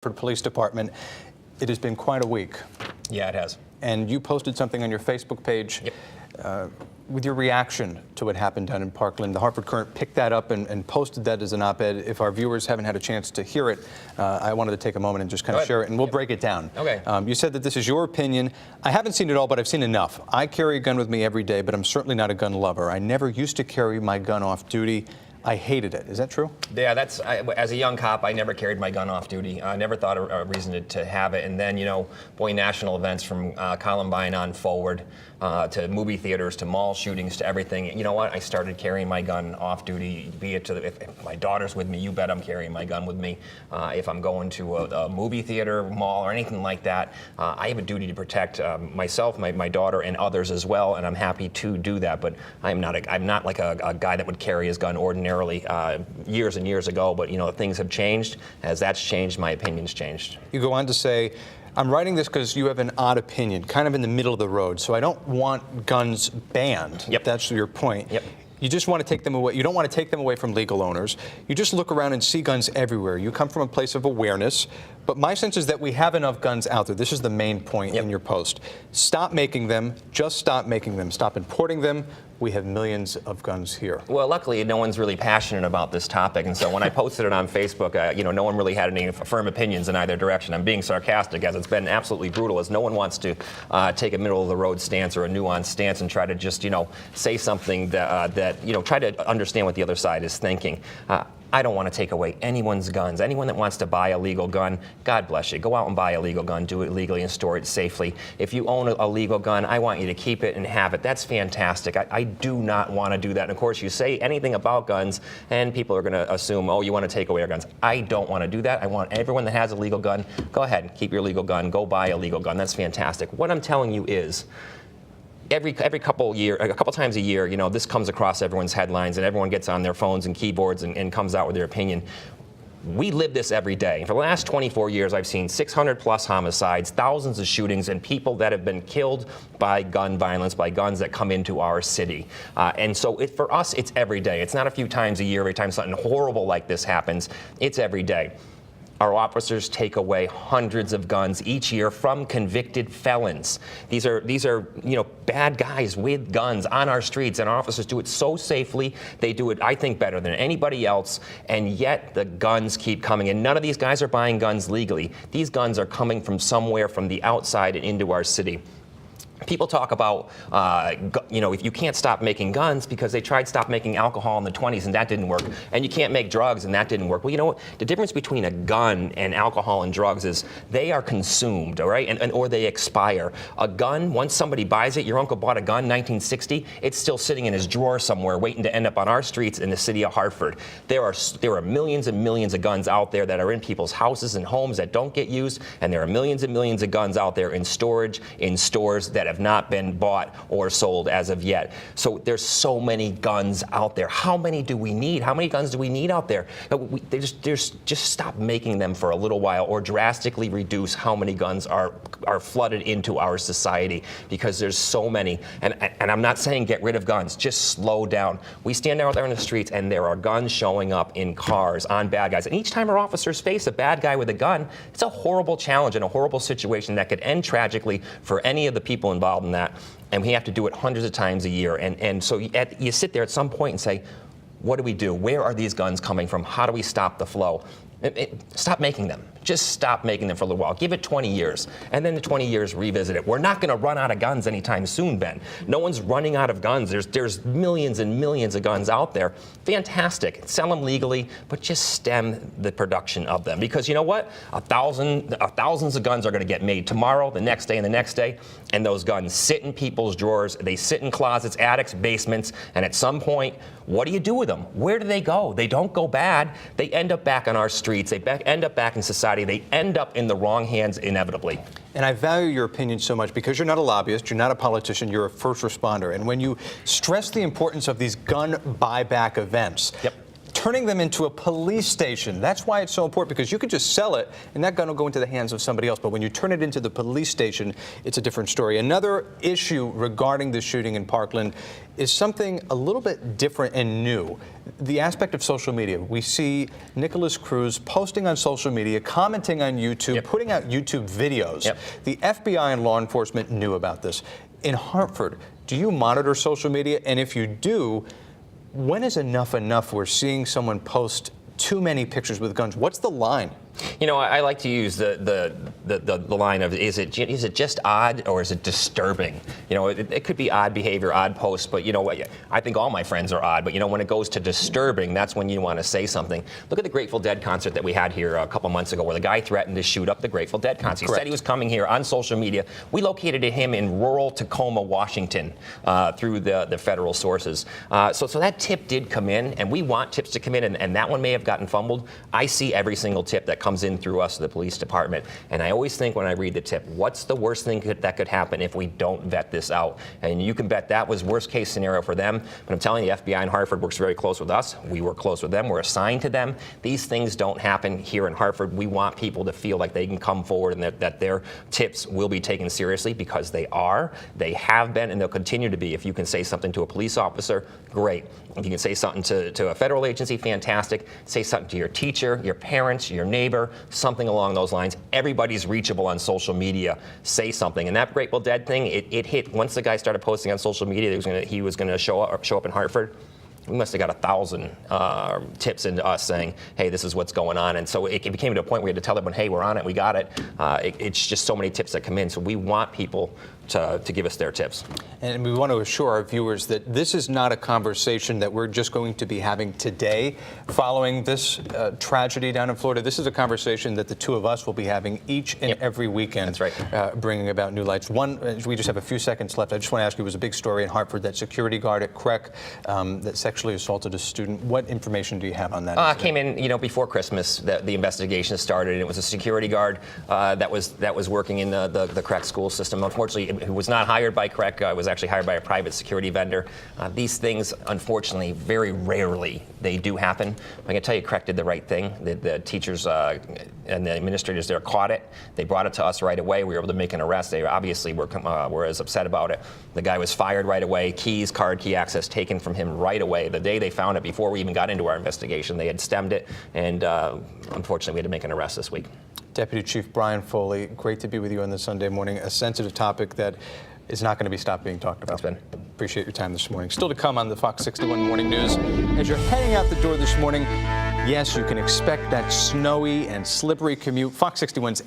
For the police department, it has been quite a week. Yeah, it has. And you posted something on your Facebook page with your reaction to what happened down in Parkland. The Hartford Courant picked that up and posted that as an op-ed. If our viewers haven't had a chance to hear it, I wanted to take a moment and just kind of share it, and we'll break it down. Okay. You said that this is your opinion. I haven't seen it all, but I've seen enough. I carry a gun with me every day, but I'm certainly not a gun lover. I never used to carry my gun off duty. I hated it. Is that true? Yeah, as a young cop, I never carried my gun off duty. I never thought a reason to have it. And then, you know, boy, national events from Columbine on forward to movie theaters to mall shootings to everything. You know what? I started carrying my gun off duty. Be it if my daughter's with me, you bet I'm carrying my gun with me. If I'm going to a movie theater, mall, or anything like that, I have a duty to protect myself, my daughter, and others as well. And I'm happy to do that. But I'm not like a guy that would carry his gun ordinarily. Years and years ago, but you know, things have changed. As that's changed, my opinion's changed. You go on to say, I'm writing this because you have an odd opinion, kind of in the middle of the road, so I don't want guns banned. Yep. That's your point. Yep. You just want to take them away. You don't want to take them away from legal owners. You just look around and see guns everywhere. You come from a place of awareness, but my sense is that we have enough guns out there. This is the main point in your post. Stop making them. Just stop making them. Stop importing them. We have millions of guns here. Well, luckily, no one's really passionate about this topic, and so when I posted it on Facebook, you know, no one really had any firm opinions in either direction. I'm being sarcastic, as it's been absolutely brutal, as no one wants to take a middle-of-the-road stance or a nuanced stance and try to just, you know, say something that you know, try to understand what the other side is thinking. I don't want to take away anyone's guns. Anyone that wants to buy a legal gun, God bless you. Go out and buy a legal gun, do it legally, and store it safely. If you own a legal gun, I want you to keep it and have it. That's fantastic. I do not want to do that. And of course, you say anything about guns, and people are going to assume, oh, you want to take away our guns. I don't want to do that. I want everyone that has a legal gun, go ahead, keep your legal gun, go buy a legal gun. That's fantastic. What I'm telling you is, a couple times a year, you know, this comes across everyone's headlines, and everyone gets on their phones and keyboards and comes out with their opinion. We live this every day. For the last 24 years, I've seen 600 plus homicides, thousands of shootings, and people that have been killed by gun violence, by guns that come into our city. And so for us, it's every day. It's not a few times a year, every time something horrible like this happens. It's every day. Our officers take away hundreds of guns each year from convicted felons. These are you know, bad guys with guns on our streets, and our officers do it so safely. They do it, I think, better than anybody else, and yet the guns keep coming. And none of these guys are buying guns legally. These guns are coming from somewhere from the outside and into our city. People talk about, you know, if you can't stop making guns because they tried to stop making alcohol in the 20s and that didn't work, and you can't make drugs and that didn't work. Well, you know what? The difference between a gun and alcohol and drugs is they are consumed, all right, or they expire. A gun, once somebody buys it, your uncle bought a gun in 1960, it's still sitting in his drawer somewhere waiting to end up on our streets in the city of Hartford. There are millions and millions of guns out there that are in people's houses and homes that don't get used, and there are millions and millions of guns out there in storage, in stores that have not been bought or sold as of yet. So there's so many guns out there. How many do we need? How many guns do we need out there? Just stop making them for a little while, or drastically reduce how many guns are flooded into our society, because there's so many. And I'm not saying get rid of guns, just slow down. We stand out there in the streets and there are guns showing up in cars on bad guys. And each time our officers face a bad guy with a gun, it's a horrible challenge and a horrible situation that could end tragically for any of the people involved in that, and we have to do it hundreds of times a year. And so you sit there at some point and say, what do we do? Where are these guns coming from? How do we stop the flow? Stop making them. Just stop making them for a little while. Give it 20 years, and then the 20 years revisit it. We're not going to run out of guns anytime soon, Ben. No one's running out of guns. There's millions and millions of guns out there. Fantastic. Sell them legally, but just stem the production of them. Because you know what? Thousands of guns are going to get made tomorrow, the next day, and the next day, and those guns sit in people's drawers. They sit in closets, attics, basements, and at some point, what do you do with them? Where do they go? They don't go bad. They end up back on our streets. They end up back in society. They end up in the wrong hands inevitably. And I value your opinion so much because you're not a lobbyist, you're not a politician, you're a first responder. And when you stress the importance of these gun buyback events, turning them into a police station. That's why it's so important, because you could just sell it and that gun will go into the hands of somebody else. But when you turn it into the police station, it's a different story. Another issue regarding the shooting in Parkland is something a little bit different and new. The aspect of social media. We see Nicholas Cruz posting on social media, commenting on YouTube, putting out YouTube videos. The FBI and law enforcement knew about this. In Hartford, do you monitor social media? And if you do, when is enough enough? We're seeing someone post too many pictures with guns. What's the line? You know, I like to use the line of, is it just odd or is it disturbing? You know, it could be odd behavior, odd posts, but you know, I think all my friends are odd, but you know, when it goes to disturbing, that's when you want to say something. Look at the Grateful Dead concert that we had here a couple months ago, where the guy threatened to shoot up the Grateful Dead concert. He said he was coming here on social media. We located him in rural Tacoma, Washington, through the federal sources. So that tip did come in, and we want tips to come in, and that one may have gotten fumbled. I see every single tip that comes in through us, the police department, and I always think when I read the tip, what's the worst thing that could happen if we don't vet this out? And you can bet that was worst case scenario for them. But I'm telling you, the FBI in Hartford works very close with us. We work close with them. We're assigned to them. These things don't happen here in Hartford. We want people to feel like they can come forward and that their tips will be taken seriously, because they are, they have been, and they'll continue to be. If you can say something to a police officer, great. If you can say something to a federal agency, fantastic. Say something to your teacher, your parents, your neighbor, something along those lines. Everybody's reachable on social media. Say something. And that Grateful Dead thing, it hit once the guy started posting on social media he was going to show up in Hartford. We must have got 1,000 tips into us saying, hey, this is what's going on. And so it became to a point where we had to tell everyone, hey, we're on it, we got it. It's just so many tips that come in. So we want people to give us their tips. And we want to assure our viewers that this is not a conversation that we're just going to be having today following this tragedy down in Florida. This is a conversation that the two of us will be having each and every weekend. That's right. Bringing about new lights. One, we just have a few seconds left. I just want to ask you, it was a big story in Hartford, that security guard at CREC that sexually assaulted a student. What information do you have on that? Came in, you know, before Christmas. The investigation started, and it was a security guard that was working in the CREC school system. Unfortunately, who was not hired by CREC, was actually hired by a private security vendor. These things, unfortunately, very rarely they do happen. I can tell you, CREC did the right thing. The teachers and the administrators there caught it. They brought it to us right away. We were able to make an arrest. They obviously were as upset about it. The guy was fired right away. Keys, card key access taken from him right away. The day they found it, before we even got into our investigation, they had stemmed it, and unfortunately, we had to make an arrest this week. Deputy Chief Brian Foley, great to be with you on this Sunday morning. A sensitive topic that is not going to be stopped being talked about. Appreciate your time this morning. Still to come on the Fox 61 Morning News. As you're heading out the door this morning, yes, you can expect that snowy and slippery commute. Fox 61's